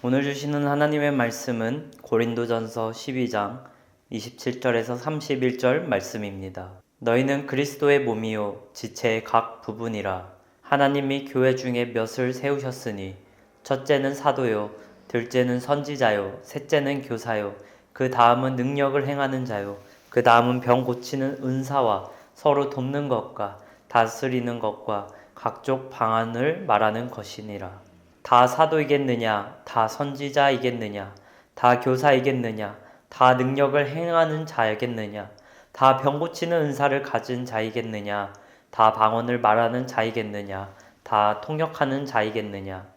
오늘 주시는 하나님의 말씀은 고린도전서 12장 27절에서 31절 말씀입니다. 너희는 그리스도의 몸이요 지체의 각 부분이라. 하나님이 교회 중에 몇을 세우셨으니 첫째는 사도요, 둘째는 선지자요, 셋째는 교사요, 그 다음은 능력을 행하는 자요, 그 다음은 병 고치는 은사와 서로 돕는 것과 다스리는 것과 각종 방언을 말하는 것이니라. 다 사도이겠느냐? 다 선지자이겠느냐? 다 교사이겠느냐? 다 능력을 행하는 자이겠느냐? 다 병 고치는 은사를 가진 자이겠느냐? 다 방언을 말하는 자이겠느냐? 다 통역하는 자이겠느냐?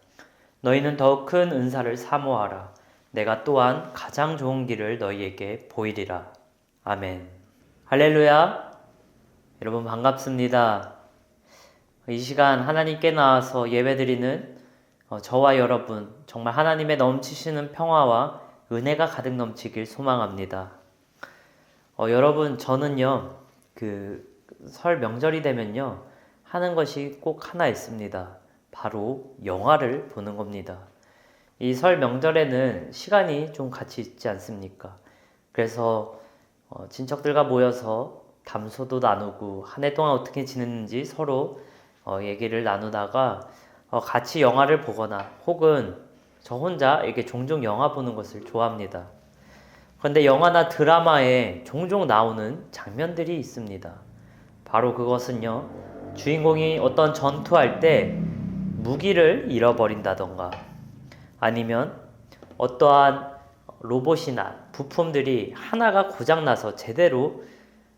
너희는 더 큰 은사를 사모하라. 내가 또한 가장 좋은 길을 너희에게 보이리라. 아멘. 할렐루야. 여러분 반갑습니다. 이 시간 하나님께 나와서 예배드리는 저와 여러분 정말 하나님의 넘치시는 평화와 은혜가 가득 넘치길 소망합니다. 여러분 저는요 설 명절이 되면요 하는 것이 꼭 하나 있습니다. 바로 영화를 보는 겁니다. 이 설 명절에는 시간이 좀 같이 있지 않습니까? 그래서 친척들과 모여서 담소도 나누고 한 해 동안 어떻게 지냈는지 서로 얘기를 나누다가 같이 영화를 보거나 혹은 저 혼자 이렇게 종종 영화 보는 것을 좋아합니다. 그런데 영화나 드라마에 종종 나오는 장면들이 있습니다. 바로 그것은요, 주인공이 어떤 전투할 때 무기를 잃어버린다던가 아니면 어떠한 로봇이나 부품들이 하나가 고장나서 제대로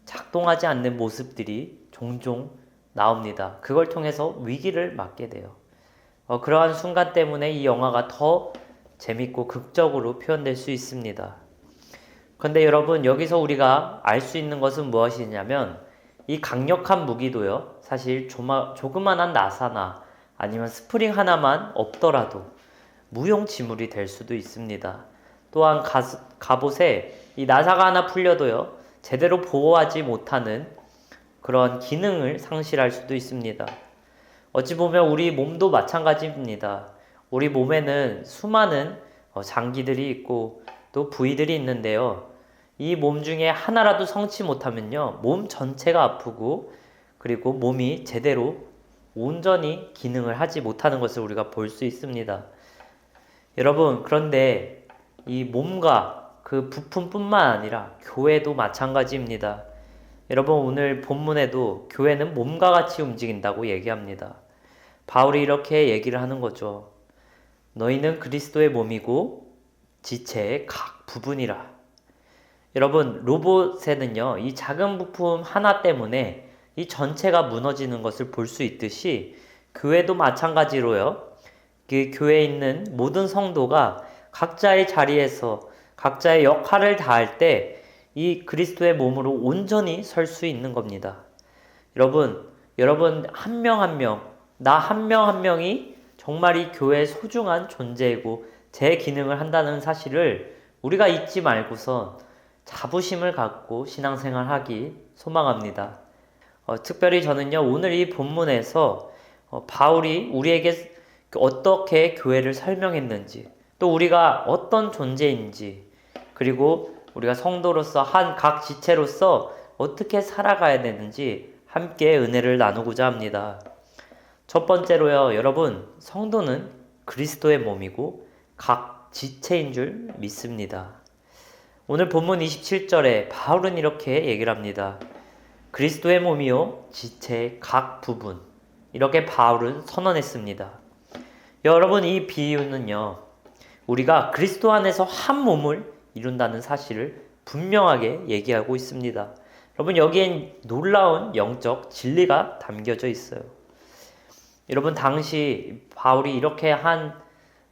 작동하지 않는 모습들이 종종 나옵니다. 그걸 통해서 위기를 맞게 돼요. 그러한 순간 때문에 이 영화가 더 재밌고 극적으로 표현될 수 있습니다. 그런데 여러분 여기서 우리가 알 수 있는 것은 무엇이냐면 이 강력한 무기도요 사실 조그만한 나사나 아니면 스프링 하나만 없더라도 무용지물이 될 수도 있습니다. 또한 갑옷에 이 나사가 하나 풀려도요 제대로 보호하지 못하는 그런 기능을 상실할 수도 있습니다. 어찌 보면 우리 몸도 마찬가지입니다. 우리 몸에는 수많은 장기들이 있고 또 부위들이 있는데요. 이 몸 중에 하나라도 성치 못하면요. 몸 전체가 아프고 그리고 몸이 제대로 온전히 기능을 하지 못하는 것을 우리가 볼 수 있습니다. 여러분 그런데 이 몸과 그 부품뿐만 아니라 교회도 마찬가지입니다. 여러분 오늘 본문에도 교회는 몸과 같이 움직인다고 얘기합니다. 바울이 이렇게 얘기를 하는 거죠. 너희는 그리스도의 몸이고 지체의 각 부분이라. 여러분 로봇에는요 이 작은 부품 하나 때문에 이 전체가 무너지는 것을 볼 수 있듯이 교회도 마찬가지로요. 그 교회에 있는 모든 성도가 각자의 자리에서 각자의 역할을 다할 때 이 그리스도의 몸으로 온전히 설 수 있는 겁니다. 여러분 한 명 한 명, 나 한 명 한 명이 정말 이 교회의 소중한 존재이고 제 기능을 한다는 사실을 우리가 잊지 말고선 자부심을 갖고 신앙생활하기 소망합니다. 특별히 저는요 오늘 이 본문에서 바울이 우리에게 어떻게 교회를 설명했는지 또 우리가 어떤 존재인지 그리고 우리가 성도로서 한 각 지체로서 어떻게 살아가야 되는지 함께 은혜를 나누고자 합니다. 첫 번째로요, 여러분, 성도는 그리스도의 몸이고 각 지체인 줄 믿습니다. 오늘 본문 27절에 바울은 이렇게 얘기를 합니다. 그리스도의 몸이요, 지체의 각 부분. 이렇게 바울은 선언했습니다. 여러분, 이 비유는요, 우리가 그리스도 안에서 한 몸을 이룬다는 사실을 분명하게 얘기하고 있습니다. 여러분 여기엔 놀라운 영적 진리가 담겨져 있어요. 여러분 당시 바울이 이렇게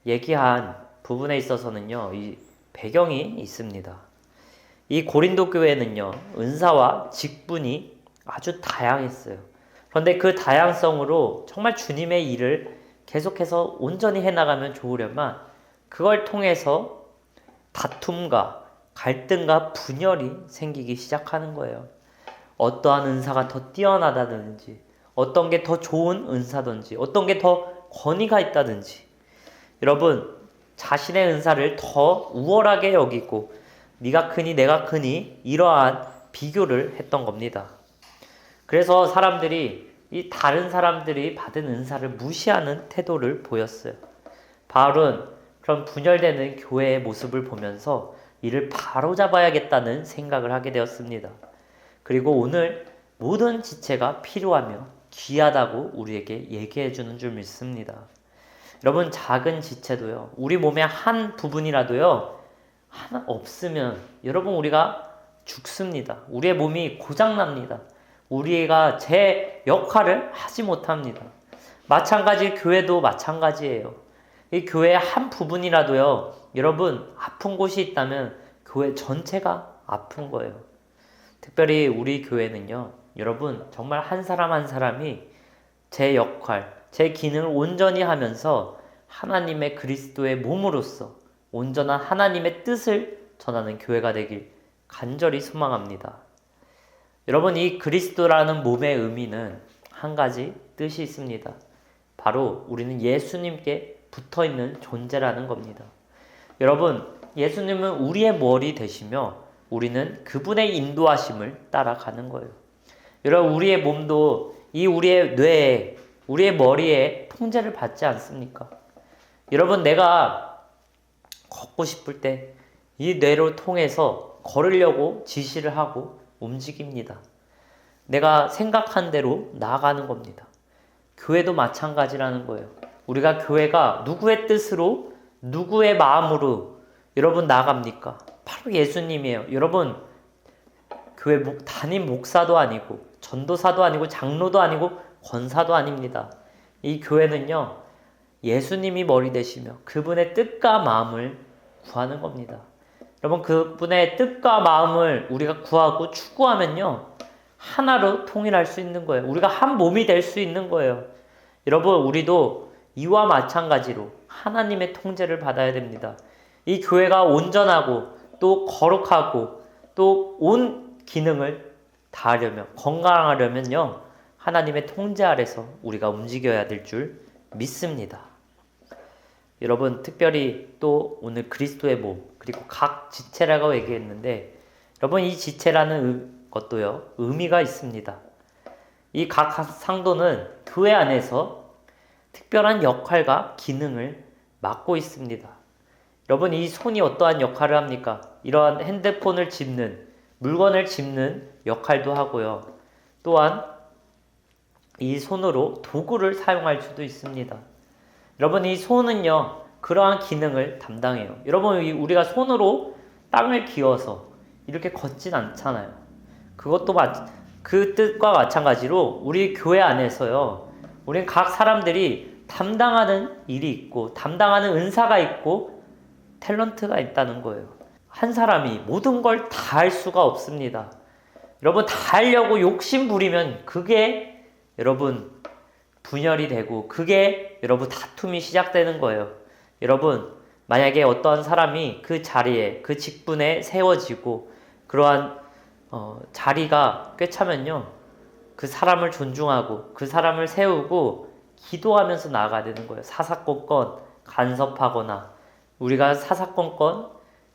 얘기한 부분에 있어서는요 이 배경이 있습니다. 이 고린도 교회는요 은사와 직분이 아주 다양했어요. 그런데 그 다양성으로 정말 주님의 일을 계속해서 온전히 해나가면 좋으려면 그걸 통해서 다툼과 갈등과 분열이 생기기 시작하는 거예요. 어떠한 은사가 더 뛰어나다든지 어떤 게 더 좋은 은사든지 어떤 게 더 권위가 있다든지 여러분 자신의 은사를 더 우월하게 여기고 네가 크니 내가 크니 이러한 비교를 했던 겁니다. 그래서 사람들이 이 다른 사람들이 받은 은사를 무시하는 태도를 보였어요. 바울은 그런 분열되는 교회의 모습을 보면서 이를 바로잡아야겠다는 생각을 하게 되었습니다. 그리고 오늘 모든 지체가 필요하며 귀하다고 우리에게 얘기해 주는 줄 믿습니다. 여러분, 작은 지체도요, 우리 몸의 한 부분이라도요 하나 없으면 여러분 우리가 죽습니다. 우리의 몸이 고장납니다. 우리가 제 역할을 하지 못합니다. 마찬가지 교회도 마찬가지예요. 이 교회의 한 부분이라도요, 여러분 아픈 곳이 있다면 교회 전체가 아픈 거예요. 특별히 우리 교회는요, 여러분 정말 한 사람 한 사람이 제 역할, 제 기능을 온전히 하면서 하나님의 그리스도의 몸으로서 온전한 하나님의 뜻을 전하는 교회가 되길 간절히 소망합니다. 여러분, 이 그리스도라는 몸의 의미는 한 가지 뜻이 있습니다. 바로 우리는 예수님께 붙어있는 존재라는 겁니다. 여러분, 예수님은 우리의 머리 되시며 우리는 그분의 인도하심을 따라가는 거예요. 여러분, 우리의 몸도 이 우리의 뇌에, 우리의 머리에 통제를 받지 않습니까? 여러분, 내가 걷고 싶을 때 이 뇌를 통해서 걸으려고 지시를 하고 움직입니다. 내가 생각한 대로 나아가는 겁니다. 교회도 마찬가지라는 거예요. 우리가 교회가 누구의 뜻으로, 누구의 마음으로 여러분 나아갑니까? 바로 예수님이에요. 여러분, 교회 담임 목사도 아니고 전도사도 아니고 장로도 아니고 권사도 아닙니다. 이 교회는요, 예수님이 머리 되시며 그분의 뜻과 마음을 구하는 겁니다. 여러분, 그분의 뜻과 마음을 우리가 구하고 추구하면요, 하나로 통일할 수 있는 거예요. 우리가 한 몸이 될 수 있는 거예요. 여러분, 우리도 이와 마찬가지로 하나님의 통제를 받아야 됩니다. 이 교회가 온전하고 또 거룩하고 또 온 기능을 다하려면, 건강하려면요, 하나님의 통제 아래서 우리가 움직여야 될 줄 믿습니다. 여러분, 특별히 또 오늘 그리스도의 몸, 그리고 각 지체라고 얘기했는데, 여러분, 이 지체라는 것도요, 의미가 있습니다. 이 각 상도는 교회 안에서 특별한 역할과 기능을 맡고 있습니다. 여러분, 이 손이 어떠한 역할을 합니까? 이러한 핸드폰을 짚는, 물건을 짚는 역할도 하고요. 또한 이 손으로 도구를 사용할 수도 있습니다. 여러분, 이 손은요, 그러한 기능을 담당해요. 여러분, 우리가 손으로 땅을 기어서 이렇게 걷진 않잖아요. 그것도 그 뜻과 마찬가지로 우리 교회 안에서요, 우리는 각 사람들이 담당하는 일이 있고 담당하는 은사가 있고 탤런트가 있다는 거예요. 한 사람이 모든 걸 다 할 수가 없습니다. 여러분, 다 하려고 욕심 부리면 그게 여러분 분열이 되고 그게 여러분 다툼이 시작되는 거예요. 여러분, 만약에 어떤 사람이 그 자리에, 그 직분에 세워지고 그러한 자리가 꿰차면요, 그 사람을 존중하고 그 사람을 세우고 기도하면서 나아가야 되는 거예요. 사사건건 간섭하거나 우리가 사사건건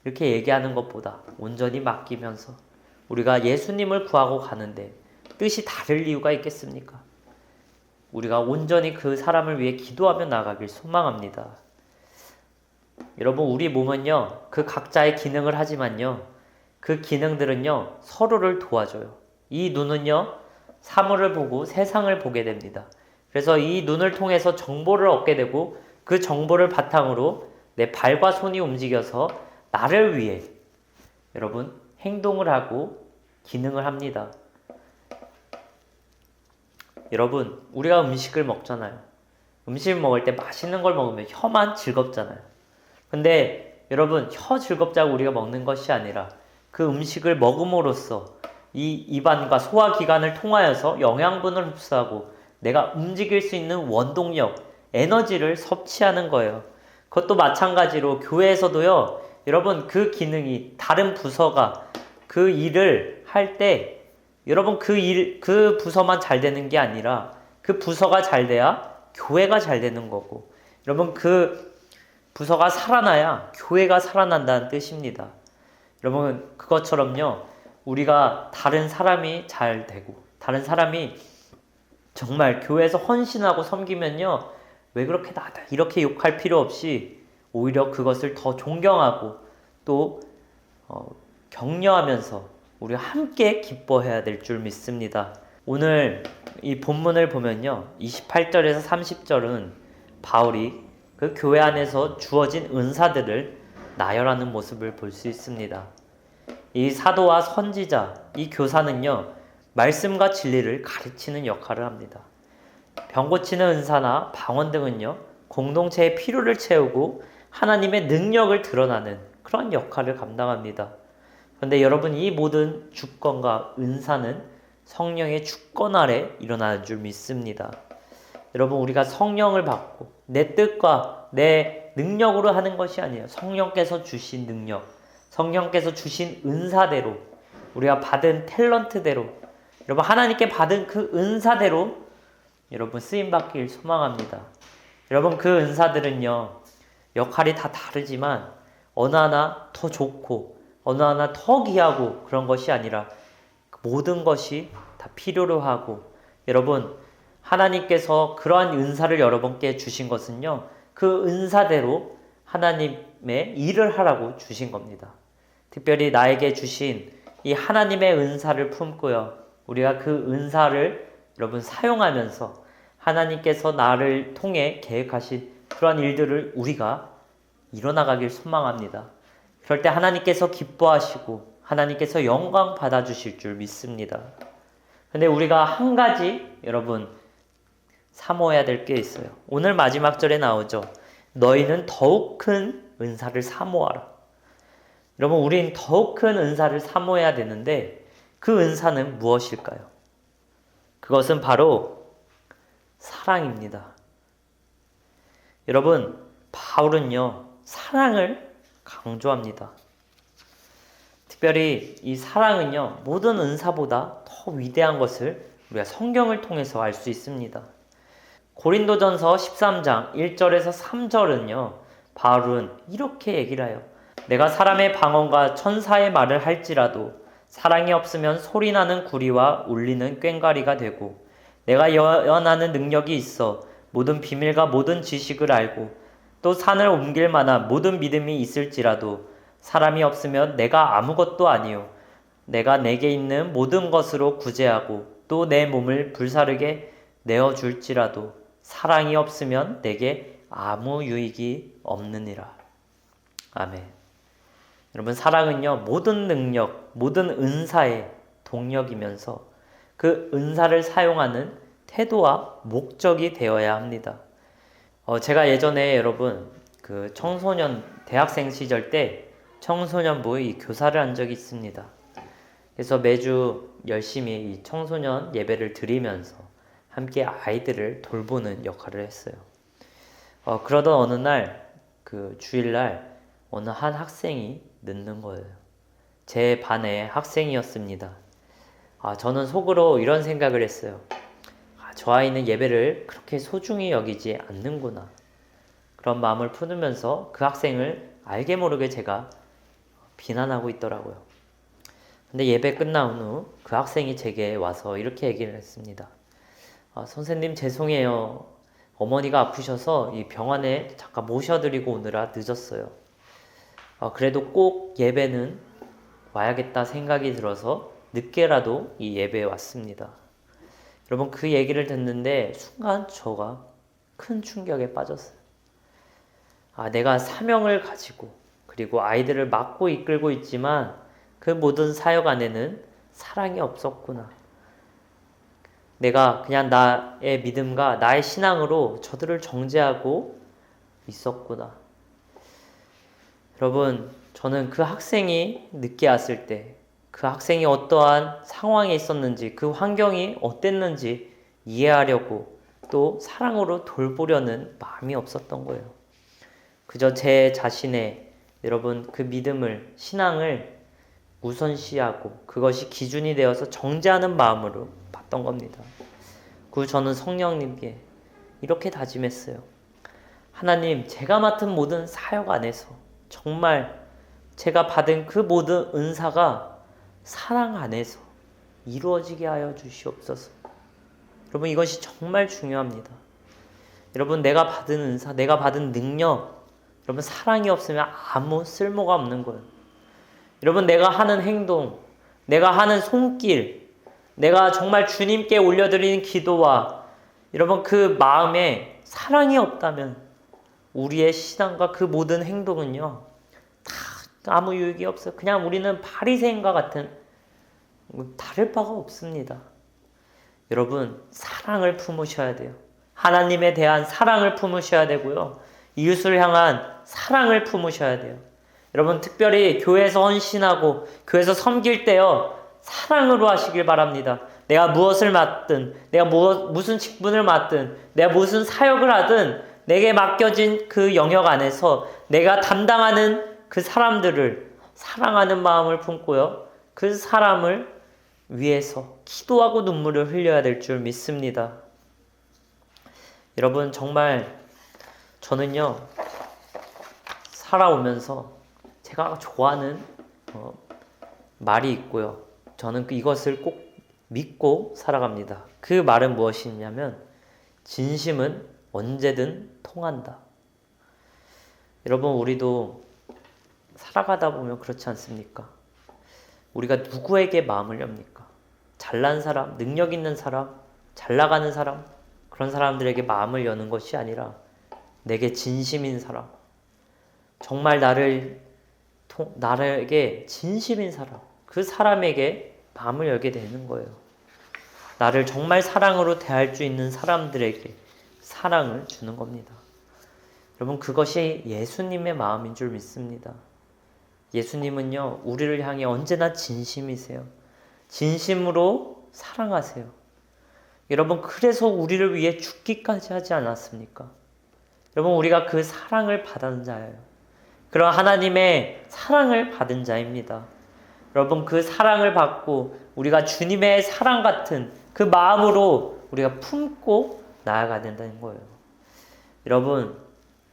이렇게 얘기하는 것보다 온전히 맡기면서 우리가 예수님을 구하고 가는데 뜻이 다를 이유가 있겠습니까? 우리가 온전히 그 사람을 위해 기도하며 나아가길 소망합니다. 여러분, 우리 몸은요, 그 각자의 기능을 하지만요, 그 기능들은요, 서로를 도와줘요. 이 눈은요, 사물을 보고 세상을 보게 됩니다. 그래서 이 눈을 통해서 정보를 얻게 되고 그 정보를 바탕으로 내 발과 손이 움직여서 나를 위해 여러분 행동을 하고 기능을 합니다. 여러분, 우리가 음식을 먹잖아요. 음식을 먹을 때 맛있는 걸 먹으면 혀만 즐겁잖아요. 근데 여러분, 혀 즐겁자고 우리가 먹는 것이 아니라 그 음식을 먹음으로써 이 입안과 소화기관을 통하여서 영양분을 흡수하고 내가 움직일 수 있는 원동력, 에너지를 섭취하는 거예요. 그것도 마찬가지로 교회에서도요, 여러분, 그 기능이 다른 부서가 그 일을 할 때 여러분, 그 부서만 잘 되는 게 아니라 그 부서가 잘 돼야 교회가 잘 되는 거고, 여러분, 그 부서가 살아나야 교회가 살아난다는 뜻입니다. 여러분, 그것처럼요, 우리가 다른 사람이 잘 되고 다른 사람이 정말 교회에서 헌신하고 섬기면요, 왜 그렇게 나다 이렇게 욕할 필요 없이 오히려 그것을 더 존경하고 또 격려하면서 우리가 함께 기뻐해야 될 줄 믿습니다. 오늘 이 본문을 보면요, 28절에서 30절은 바울이 그 교회 안에서 주어진 은사들을 나열하는 모습을 볼 수 있습니다. 이 사도와 선지자, 이 교사는요, 말씀과 진리를 가르치는 역할을 합니다. 병 고치는 은사나 방언 등은요, 공동체의 필요를 채우고 하나님의 능력을 드러나는 그런 역할을 감당합니다. 그런데 여러분, 이 모든 주권과 은사는 성령의 주권 아래 일어나는 줄 믿습니다. 여러분, 우리가 성령을 받고 내 뜻과 내 능력으로 하는 것이 아니에요. 성령께서 주신 능력, 성령께서 주신 은사대로, 우리가 받은 탤런트대로, 여러분 하나님께 받은 그 은사대로 여러분 쓰임받길 소망합니다. 여러분, 그 은사들은요, 역할이 다 다르지만 어느 하나 더 좋고 어느 하나 더 귀하고 그런 것이 아니라 모든 것이 다 필요로 하고, 여러분 하나님께서 그러한 은사를 여러분께 주신 것은요, 그 은사대로 하나님의 일을 하라고 주신 겁니다. 특별히 나에게 주신 이 하나님의 은사를 품고요, 우리가 그 은사를 여러분 사용하면서 하나님께서 나를 통해 계획하신 그러한 일들을 우리가 이뤄나가길 소망합니다. 그럴 때 하나님께서 기뻐하시고 하나님께서 영광 받아주실 줄 믿습니다. 근데 우리가 한 가지 여러분 사모해야 될 게 있어요. 오늘 마지막 절에 나오죠. 너희는 더욱 큰 은사를 사모하라. 여러분, 우린 더욱 큰 은사를 사모해야 되는데 그 은사는 무엇일까요? 그것은 바로 사랑입니다. 여러분, 바울은요, 사랑을 강조합니다. 특별히 이 사랑은요, 모든 은사보다 더 위대한 것을 우리가 성경을 통해서 알 수 있습니다. 고린도전서 13장 1절에서 3절은요, 바울은 이렇게 얘기를 해요. 내가 사람의 방언과 천사의 말을 할지라도 사랑이 없으면 소리나는 구리와 울리는 꽹과리가 되고, 내가 예언하는 능력이 있어 모든 비밀과 모든 지식을 알고 또 산을 옮길 만한 모든 믿음이 있을지라도 사람이 없으면 내가 아무것도 아니요 내가 내게 있는 모든 것으로 구제하고 또 내 몸을 불사르게 내어줄지라도 사랑이 없으면 내게 아무 유익이 없느니라. 아멘. 여러분, 사랑은요, 모든 능력, 모든 은사의 동력이면서 그 은사를 사용하는 태도와 목적이 되어야 합니다. 제가 예전에 여러분 그 청소년 대학생 시절 때 청소년부의 교사를 한 적이 있습니다. 그래서 매주 열심히 이 청소년 예배를 드리면서 함께 아이들을 돌보는 역할을 했어요. 그러던 어느 날 그 주일날 어느 한 학생이 늦는 거예요. 제 반의 학생이었습니다. 저는 속으로 이런 생각을 했어요. 저 아이는 예배를 그렇게 소중히 여기지 않는구나. 그런 마음을 품으면서 그 학생을 알게 모르게 제가 비난하고 있더라고요. 근데 예배 끝난 후 그 학생이 제게 와서 이렇게 얘기를 했습니다. 선생님, 죄송해요. 어머니가 아프셔서 이 병원에 잠깐 모셔드리고 오느라 늦었어요. 그래도 꼭 예배는 와야겠다 생각이 들어서 늦게라도 이 예배에 왔습니다. 여러분, 그 얘기를 듣는데 순간 저가 큰 충격에 빠졌어요. 내가 사명을 가지고 그리고 아이들을 맡고 이끌고 있지만 그 모든 사역 안에는 사랑이 없었구나. 내가 그냥 나의 믿음과 나의 신앙으로 저들을 정죄하고 있었구나. 여러분, 저는 그 학생이 늦게 왔을 때 그 학생이 어떠한 상황에 있었는지, 그 환경이 어땠는지 이해하려고 또 사랑으로 돌보려는 마음이 없었던 거예요. 그저 제 자신의 여러분 그 믿음을, 신앙을 우선시하고 그것이 기준이 되어서 정죄하는 마음으로 봤던 겁니다. 그 저는 성령님께 이렇게 다짐했어요. 하나님, 제가 맡은 모든 사역 안에서 정말 제가 받은 그 모든 은사가 사랑 안에서 이루어지게 하여 주시옵소서. 여러분, 이것이 정말 중요합니다. 여러분, 내가 받은 은사, 내가 받은 능력, 여러분, 사랑이 없으면 아무 쓸모가 없는 거예요. 여러분, 내가 하는 행동, 내가 하는 손길, 내가 정말 주님께 올려드리는 기도와 여러분 그 마음에 사랑이 없다면 우리의 신앙과 그 모든 행동은요 다 아무 유익이 없어요. 그냥 우리는 바리새인과 같은, 다를 바가 없습니다. 여러분, 사랑을 품으셔야 돼요. 하나님에 대한 사랑을 품으셔야 되고요, 이웃을 향한 사랑을 품으셔야 돼요. 여러분, 특별히 교회에서 헌신하고 교회에서 섬길 때요 사랑으로 하시길 바랍니다. 내가 무엇을 맡든, 내가 무슨 직분을 맡든, 내가 무슨 사역을 하든 내게 맡겨진 그 영역 안에서 내가 담당하는 그 사람들을 사랑하는 마음을 품고요, 그 사람을 위해서 기도하고 눈물을 흘려야 될 줄 믿습니다. 여러분, 정말 저는요 살아오면서 제가 좋아하는 말이 있고요, 저는 이것을 꼭 믿고 살아갑니다. 그 말은 무엇이냐면 진심은 언제든 통한다. 여러분, 우리도 살아가다 보면 그렇지 않습니까? 우리가 누구에게 마음을 엽니까? 잘난 사람, 능력 있는 사람, 잘 나가는 사람, 그런 사람들에게 마음을 여는 것이 아니라 내게 진심인 사람, 정말 나에게 진심인 사람, 그 사람에게 마음을 열게 되는 거예요. 나를 정말 사랑으로 대할 수 있는 사람들에게 사랑을 주는 겁니다. 여러분, 그것이 예수님의 마음인 줄 믿습니다. 예수님은요 우리를 향해 언제나 진심이세요. 진심으로 사랑하세요. 여러분, 그래서 우리를 위해 죽기까지 하지 않았습니까? 여러분, 우리가 그 사랑을 받은 자예요. 그런 하나님의 사랑을 받은 자입니다. 여러분, 그 사랑을 받고 우리가 주님의 사랑 같은 그 마음으로 우리가 품고 나아가야 된다는 거예요. 여러분,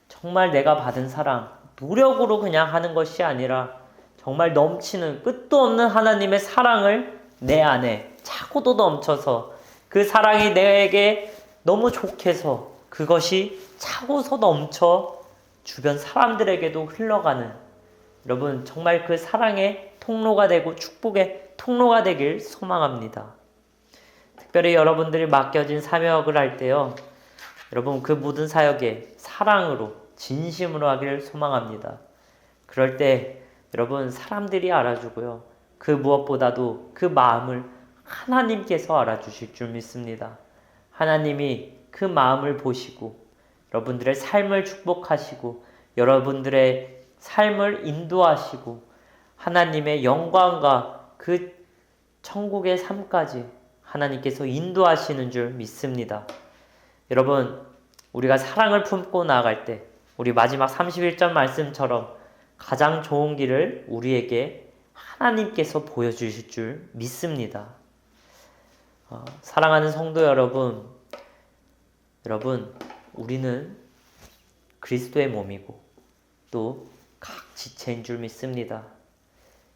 정말 내가 받은 사랑, 노력으로 그냥 하는 것이 아니라 정말 넘치는 끝도 없는 하나님의 사랑을 내 안에 차고도 넘쳐서 그 사랑이 내게 너무 좋게서 그것이 차고서 넘쳐 주변 사람들에게도 흘러가는, 여러분 정말 그 사랑의 통로가 되고 축복의 통로가 되길 소망합니다. 특별히 여러분들이 맡겨진 사역을 할 때요, 여러분 그 모든 사역에 사랑으로 진심으로 하기를 소망합니다. 그럴 때 여러분 사람들이 알아주고요, 그 무엇보다도 그 마음을 하나님께서 알아주실 줄 믿습니다. 하나님이 그 마음을 보시고 여러분들의 삶을 축복하시고 여러분들의 삶을 인도하시고 하나님의 영광과 그 천국의 삶까지 하나님께서 인도하시는 줄 믿습니다. 여러분, 우리가 사랑을 품고 나아갈 때 우리 마지막 31절 말씀처럼 가장 좋은 길을 우리에게 하나님께서 보여주실 줄 믿습니다. 사랑하는 성도 여러분, 우리는 그리스도의 몸이고 또 각 지체인 줄 믿습니다.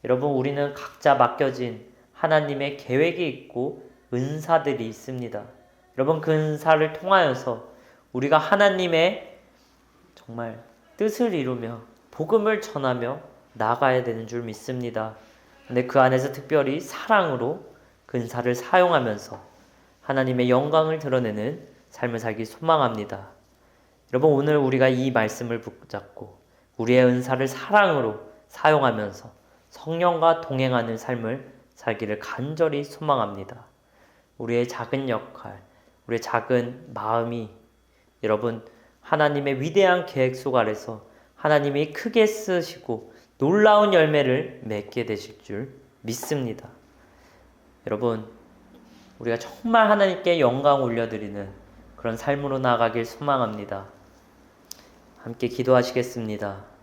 여러분, 우리는 각자 맡겨진 하나님의 계획이 있고 은사들이 있습니다. 여러분, 그 은사를 통하여서 우리가 하나님의 정말 뜻을 이루며 복음을 전하며 나아가야 되는 줄 믿습니다. 근데 그 안에서 특별히 사랑으로 그 은사를 사용하면서 하나님의 영광을 드러내는 삶을 살기 소망합니다. 여러분, 오늘 우리가 이 말씀을 붙잡고 우리의 은사를 사랑으로 사용하면서 성령과 동행하는 삶을 살기를 간절히 소망합니다. 우리의 작은 역할, 우리의 작은 마음이 여러분 하나님의 위대한 계획 속 아래서 하나님이 크게 쓰시고 놀라운 열매를 맺게 되실 줄 믿습니다. 여러분, 우리가 정말 하나님께 영광 올려드리는 그런 삶으로 나아가길 소망합니다. 함께 기도하시겠습니다.